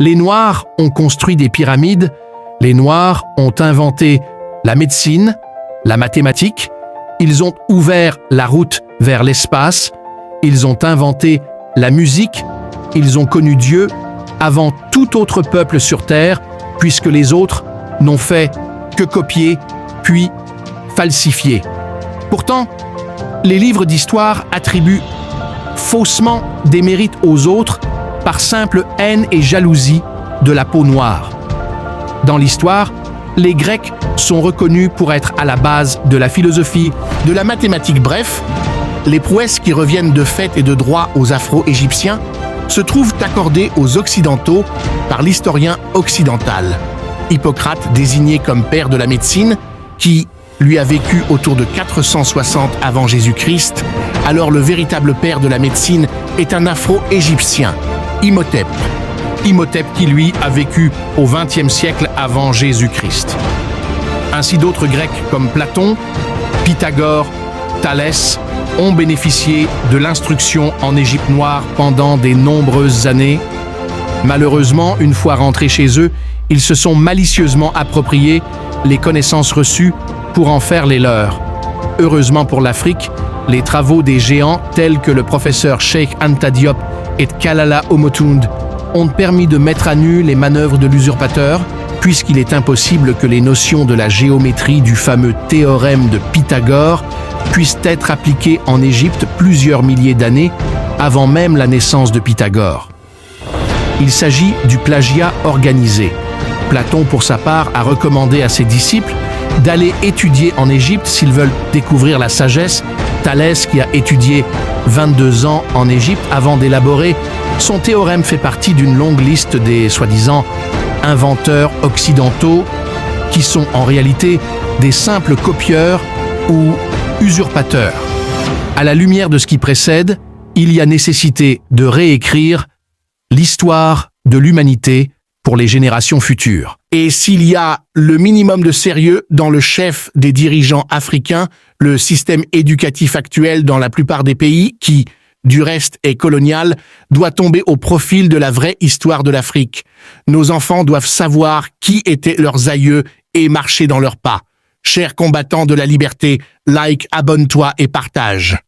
Les Noirs ont construit des pyramides, les Noirs ont inventé la médecine, la mathématique, ils ont ouvert la route vers l'espace, ils ont inventé la musique, ils ont connu Dieu avant tout autre peuple sur terre, puisque les autres n'ont fait que copier, puis falsifier. Pourtant, les livres d'histoire attribuent faussement des mérites aux autres par simple haine et jalousie de la peau noire. Dans l'histoire, les Grecs sont reconnus pour être à la base de la philosophie, de la mathématique, bref, les prouesses qui reviennent de fait et de droit aux Afro-Égyptiens se trouvent accordées aux Occidentaux par l'historien occidental. Hippocrate, désigné comme père de la médecine, qui lui a vécu autour de 460 avant Jésus-Christ, alors le véritable père de la médecine est un Afro-Égyptien, Imhotep. Imhotep qui, lui, a vécu au XXe siècle avant Jésus-Christ. Ainsi d'autres Grecs comme Platon, Pythagore, Thalès ont bénéficié de l'instruction en Égypte noire pendant de nombreuses années. Malheureusement, une fois rentrés chez eux, ils se sont malicieusement appropriés les connaissances reçues pour en faire les leurs. Heureusement pour l'Afrique, les travaux des géants tels que le professeur Cheikh Anta Diop et Kalala Omotunde ont permis de mettre à nu les manœuvres de l'usurpateur, puisqu'il est impossible que les notions de la géométrie du fameux théorème de Pythagore puissent être appliquées en Égypte plusieurs milliers d'années avant même la naissance de Pythagore. Il s'agit du plagiat organisé. Platon, pour sa part, a recommandé à ses disciples d'aller étudier en Égypte s'ils veulent découvrir la sagesse. Thalès, qui a étudié 22 ans en Égypte avant d'élaborer son théorème, fait partie d'une longue liste des soi-disant inventeurs occidentaux qui sont en réalité des simples copieurs ou usurpateurs. À la lumière de ce qui précède, il y a nécessité de réécrire l'histoire de l'humanité pour les générations futures. Et s'il y a le minimum de sérieux dans le chef des dirigeants africains, le système éducatif actuel dans la plupart des pays, qui, du reste, est colonial, doit tomber au profil de la vraie histoire de l'Afrique. Nos enfants doivent savoir qui étaient leurs aïeux et marcher dans leurs pas. Chers combattants de la liberté, like, abonne-toi et partage.